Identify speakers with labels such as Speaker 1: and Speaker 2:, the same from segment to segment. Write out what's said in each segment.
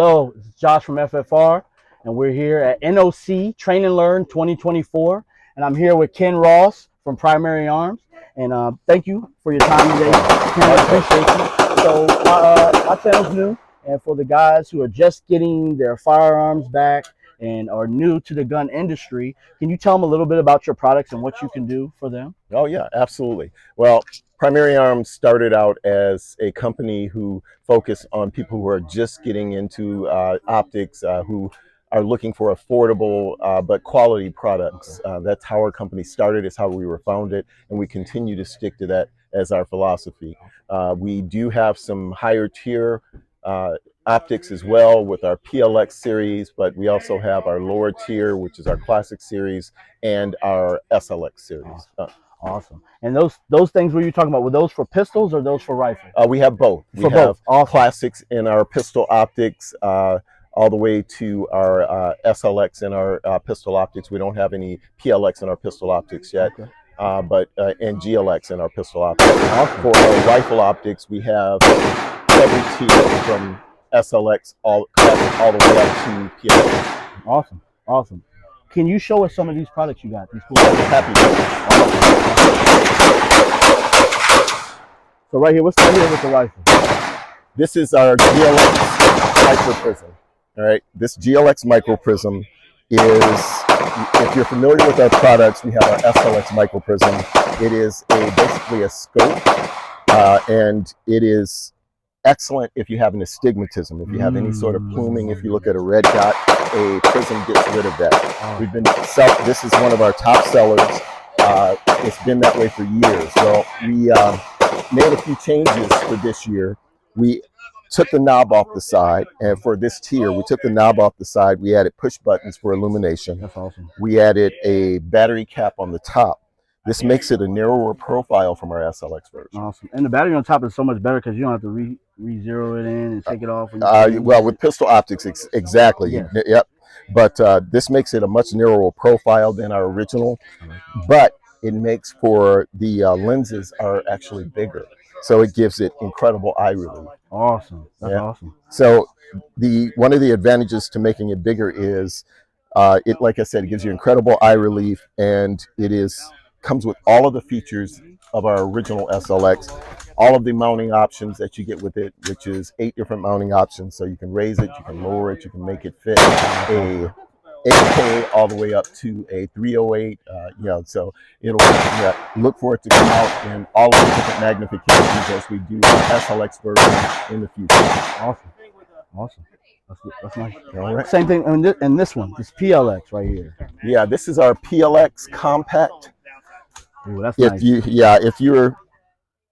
Speaker 1: Hello, it's Josh from F.F.R, and we're here at NOC Train and Learn 2024, and I'm here with Ken Ross from Primary Arms, and thank you for your time today, Ken. I appreciate you. So my channel's new, and for the guys who are just getting their firearms back and are new to the gun industry, can you tell them a little bit about your products and what you can do for them?
Speaker 2: Oh yeah, absolutely. Well, Primary Arms started out as a company who focused on people who are just getting into optics, who are looking for affordable but quality products. That's how our company started, it's how we were founded, and we continue to stick to that as our philosophy. We do have some higher tier optics as well with our PLX series, but we also have our lower tier, which is our classic series, and our SLX series.
Speaker 1: Awesome. And those things were you talking about? Were those for pistols or those for rifles?
Speaker 2: We have both. We have
Speaker 1: awesome.
Speaker 2: Classics in our pistol optics, all the way to our SLX in our pistol optics. We don't have any PLX in our pistol optics yet, okay. And GLX in our pistol optics. Awesome. For our rifle optics, we have every tier from SLX all the way up to PLX.
Speaker 1: Awesome. Awesome. Can you show us some of these products you got? These cool
Speaker 2: happy.
Speaker 1: So right here, what's right here with the rifle?
Speaker 2: This is our GLX micro prism. All right, this GLX micro prism is, if you're familiar with our products, we have our SLX micro prism. It is basically a scope, and it is excellent if you have an astigmatism, if you have any sort of pluming. If you look at a red dot, a prism gets rid of that. We've been this is one of our top sellers. It's been that way for years. Well, we made a few changes for this year. We took the knob off the side, and for this tier, we took the knob off the side. We added push buttons for illumination.
Speaker 1: That's awesome.
Speaker 2: We added a battery cap on the top. This makes it a narrower profile from our SLX version.
Speaker 1: Awesome. And the battery on top is so much better because you don't have to re-zero it in and take it off.
Speaker 2: Well, with pistol optics, exactly.
Speaker 1: Yes.
Speaker 2: Yep. But this makes it a much narrower profile than our original, but it makes for the lenses are actually bigger. So it gives it incredible eye relief.
Speaker 1: Awesome. That's awesome.
Speaker 2: So one of the advantages to making it bigger is like I said, it gives you incredible eye relief, and comes with all of the features of our original SLX, all of the mounting options that you get with it, which is 8 different mounting options. So you can raise it, you can lower it, you can make it fit a 8K all the way up to a 308. So it'll look for it to come out in all of the different magnifications as we do our SLX version in the future.
Speaker 1: Awesome. Awesome. That's nice.
Speaker 2: All right.
Speaker 1: Same thing in this one, this PLX right here.
Speaker 2: Yeah, this is our PLX compact.
Speaker 1: Ooh, that's nice.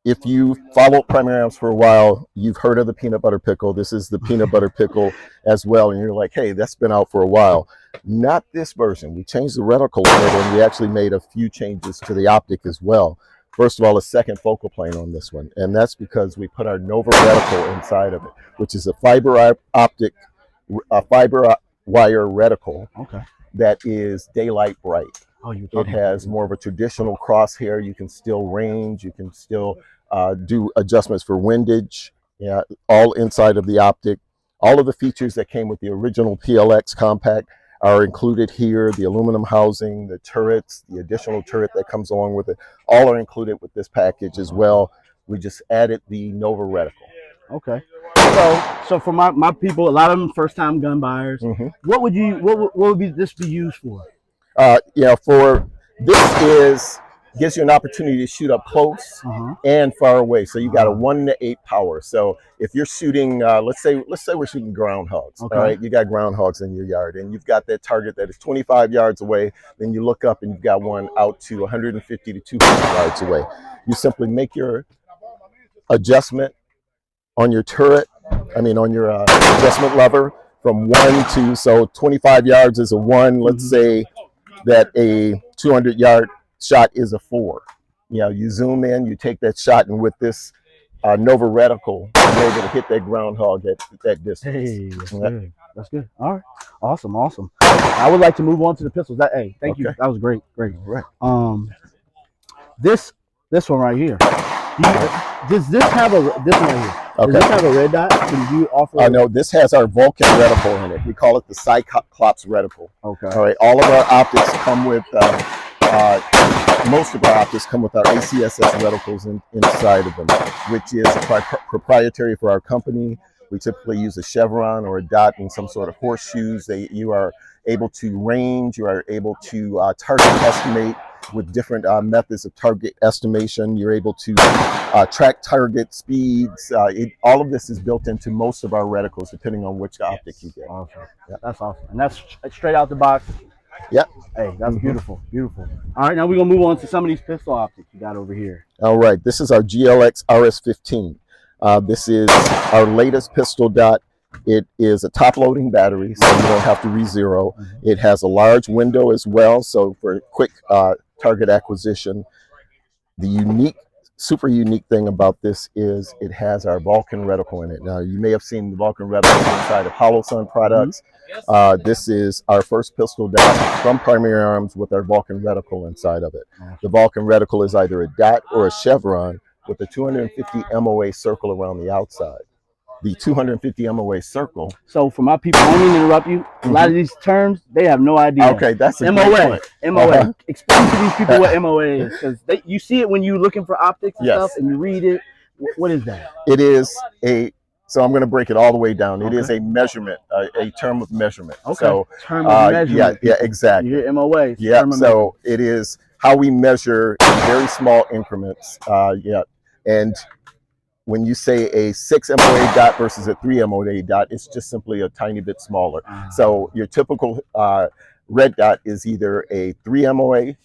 Speaker 2: If you followed Primary Arms for a while, you've heard of the peanut butter pickle. This is the peanut butter pickle as well, and you're like, hey, that's been out for a while. Not this version. We changed the reticle on it, and we actually made a few changes to the optic as well. First of all, a second focal plane on this one, and that's because we put our Nova reticle inside of it, which is a fiber wire reticle.
Speaker 1: Okay.
Speaker 2: That is daylight bright.
Speaker 1: Oh,
Speaker 2: it has more of a traditional crosshair. You can still range. You can still do adjustments for windage. Yeah, all inside of the optic. All of the features that came with the original PLX compact are included here. The aluminum housing, the turrets, the additional turret that comes along with it, all are included with this package as well. We just added the Nova reticle.
Speaker 1: Okay. So for my people, a lot of them first-time gun buyers. What would this be used for?
Speaker 2: For this gives you an opportunity to shoot up close and far away. So you got a 1-to-8 power. So if you're shooting, let's say we're shooting groundhogs. Okay. All right, you got groundhogs in your yard, and you've got that target that is 25 yards away. Then you look up and you've got one out to 150 to 200 yards away. You simply make your adjustment on your turret. On your adjustment lever from 1 to, so 25 yards is a 1. Let's say that a 200-yard shot is a 4. You zoom in, you take that shot, and with this Nova reticle, you're able to hit that groundhog at that distance.
Speaker 1: Hey, that's good. That's good. All right. Awesome. Awesome. I would like to move on to the pistols. Thank you. That was great. Great.
Speaker 2: Right.
Speaker 1: This one right here. Does this have this one right here? Does this have a red dot? Can you offer?
Speaker 2: No, this has our Vulcan reticle in it. We call it the Cyclops reticle.
Speaker 1: Okay.
Speaker 2: All right. All of our optics come with, most of our optics come with our ACSS reticles inside of them, which is proprietary for our company. We typically use a chevron or a dot in some sort of horseshoes. You are able to range, you are able to target estimate with different methods of target estimation. You're able to track target speeds. All of this is built into most of our reticles, depending on which optic you get.
Speaker 1: Awesome. Yeah. That's awesome. And that's straight out the box.
Speaker 2: Yep.
Speaker 1: Hey, that's beautiful. Beautiful. All right, now we're going to move on to some of these pistol optics you got over here.
Speaker 2: All right. This is our GLX RS15. This is our latest pistol dot. It is a top-loading battery, so you don't have to re-zero. It has a large window as well, so for quick target acquisition. The super unique thing about this is it has our Vulcan reticle in it. Now, you may have seen the Vulcan reticle inside of Hollow Sun products. This is our first pistol dot from Primary Arms with our Vulcan reticle inside of it. The Vulcan reticle is either a dot or a chevron with a 250 MOA circle around the outside. The 250 MOA circle.
Speaker 1: So for my people, I don't mean to interrupt you. A lot of these terms, they have no idea.
Speaker 2: Okay, that's a
Speaker 1: MOA. MOA. Explain to these people what MOA is, because you see it when you're looking for optics and stuff, and you read it. What is that?
Speaker 2: It is so I'm going to break it all the way down. It is a measurement, a term of measurement.
Speaker 1: Okay.
Speaker 2: So
Speaker 1: term of measurement.
Speaker 2: Yeah, exactly.
Speaker 1: You hear MOA.
Speaker 2: Yeah. So it is how we measure in very small increments. And when you say a 6 MOA dot versus a 3 MOA dot, it's just simply a tiny bit smaller. So your typical red dot is either a 3 MOA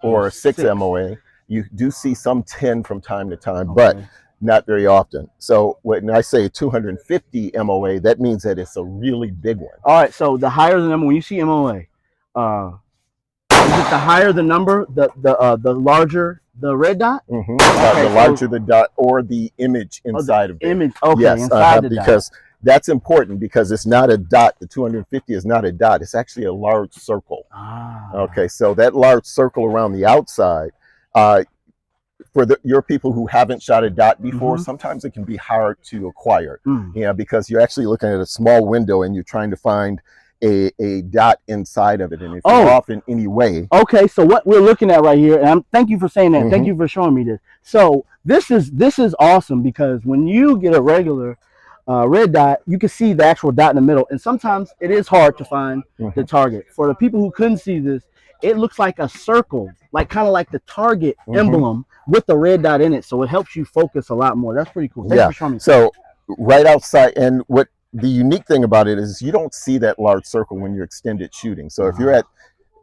Speaker 2: or a 6 MOA. You do see some 10 from time to time, but not very often. So when I say 250 MOA, that means that it's a really big one.
Speaker 1: All right, so the higher the number, when you see MOA, is it the higher the number, the larger the red dot?
Speaker 2: The larger the dot or the image inside of it.
Speaker 1: Image, okay,
Speaker 2: yes,
Speaker 1: inside the
Speaker 2: because
Speaker 1: dot.
Speaker 2: That's important, because it's not a dot. The 250 is not a dot. It's actually a large circle. Okay, so that large circle around the outside, for your people who haven't shot a dot before, sometimes it can be hard to acquire. Because you're actually looking at a small window and you're trying to find a dot inside of it, and if you're off in any way.
Speaker 1: Okay, so what we're looking at right here, and thank you for saying that. Thank you for showing me this. So this is awesome, because when you get a regular red dot, you can see the actual dot in the middle, and sometimes it is hard to find the target. For the people who couldn't see this, it looks like a circle, like kind of like the target emblem with the red dot in it, so it helps you focus a lot more. That's pretty cool. Thanks for showing me.
Speaker 2: So right outside, and what the unique thing about it is you don't see that large circle when you're extended shooting. So if you're at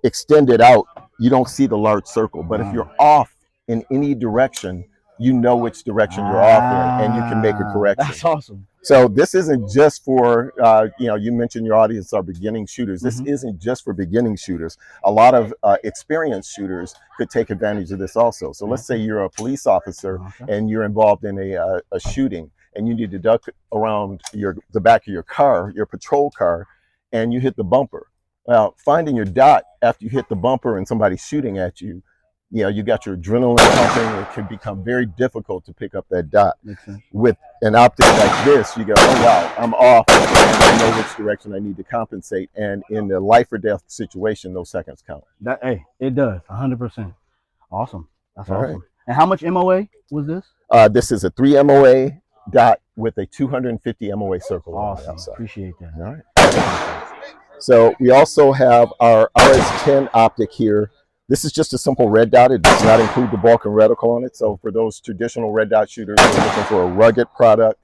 Speaker 2: extended out, you don't see the large circle. But if you're off in any direction, you know which direction you're off in, and you can make a correction.
Speaker 1: That's awesome.
Speaker 2: So this isn't just for, you mentioned your audience are beginning shooters. This isn't just for beginning shooters. A lot of experienced shooters could take advantage of this also. So let's say you're a police officer and you're involved in a shooting, and you need to duck around the back of your car, your patrol car, and you hit the bumper. Well, finding your dot after you hit the bumper and somebody's shooting at you, you got your adrenaline pumping. It can become very difficult to pick up that dot. With an optic like this, you go, oh wow, I'm off, and I know which direction I need to compensate. And in the life or death situation, those seconds count.
Speaker 1: It does 100%. Awesome. That's awesome. Right. And how much MOA was this?
Speaker 2: This is a 3 MOA dot with a 250 MOA circle.
Speaker 1: Awesome. Appreciate that.
Speaker 2: All right. So we also have our RS10 optic here. This is just a simple red dot. It does not include the Vulcan reticle on it. So for those traditional red dot shooters who are looking for a rugged product,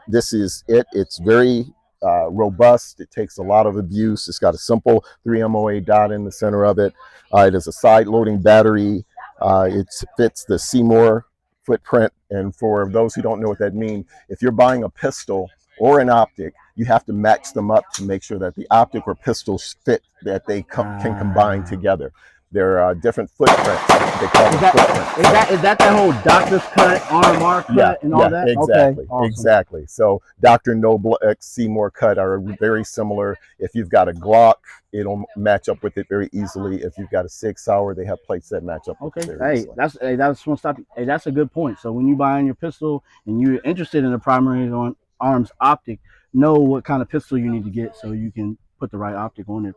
Speaker 2: this is it. It's very robust. It takes a lot of abuse. It's got a simple 3 MOA dot in the center of it. It is a side-loading battery. It fits the Seymour footprint. And for those who don't know what that means, if you're buying a pistol or an optic, you have to match them up to make sure that the optic or pistols fit, that they can combine together. They're different footprints. They call them footprints.
Speaker 1: Is that whole doctor's cut, RMR cut, and all that?
Speaker 2: Exactly,
Speaker 1: Okay, awesome.
Speaker 2: exactly. So Dr. Noble X Seymour cut are very similar. If you've got a Glock, it'll match up with it very easily. If you've got a Sig Sauer, they have plates that match up with it very easily.
Speaker 1: That's a good point. So when you buy your pistol and you're interested in a primary arms optic, know what kind of pistol you need to get so you can put the right optic on it.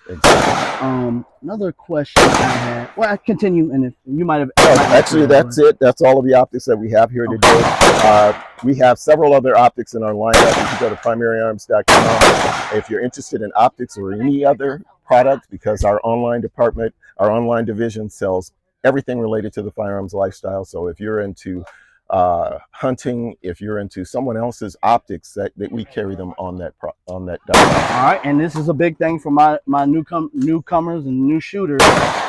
Speaker 2: Exactly.
Speaker 1: Another question I had. Well, I continue, and if you might have.
Speaker 2: Actually, that's it. That's all of the optics that we have here today. We have several other optics in our lineup. You can go to primaryarms.com if you're interested in optics or any other product, because our online department, our online division sells everything related to the firearms lifestyle. So if you're into hunting, if you're into someone else's optics, that we carry them on that dial.
Speaker 1: All right, and this is a big thing for my newcomers and new shooters.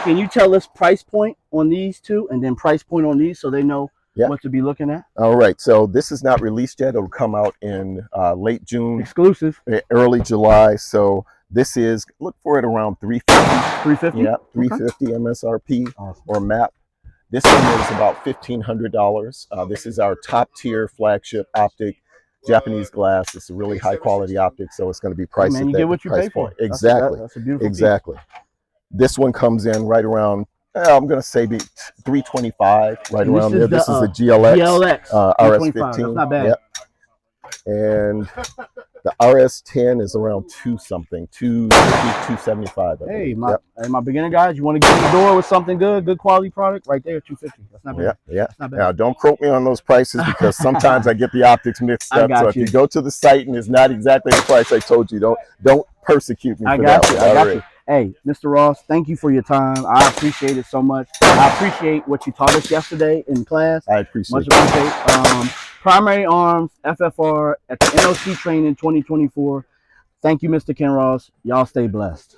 Speaker 1: Can you tell us price point on these two, and then price point on these, so they know what to be looking at?
Speaker 2: All right, so this is not released yet. It'll come out in late June,
Speaker 1: exclusive,
Speaker 2: early July. So this is, look for it around $350. Yeah, $350 MSRP or MAP. This one is about $1,500. This is our top tier flagship optic, Japanese glass. It's a really high quality optic, so it's going to be priced at that price point. Exactly.
Speaker 1: That's a beautiful
Speaker 2: piece. This one comes in right around, I'm going to say $325, right around there. This is a GLX RS15.
Speaker 1: That's not bad.
Speaker 2: Yep. And the RS10 is around $275.
Speaker 1: Hey, my beginner guys, you want to get in the door with something good quality product, right there, $250. That's not bad.
Speaker 2: Yeah.
Speaker 1: Not bad.
Speaker 2: Now, don't quote me on those prices, because sometimes I get the optics mixed up. So if you go to the site and it's not exactly the price I told you, don't persecute me for that.
Speaker 1: I got you. Hey, Mr. Ross, thank you for your time. I appreciate it so much. I appreciate what you taught us yesterday in class.
Speaker 2: I appreciate
Speaker 1: it. Primary Arms, F.F.R. at the NOC training 2024. Thank you, Mr. Ken Ross. Y'all stay blessed.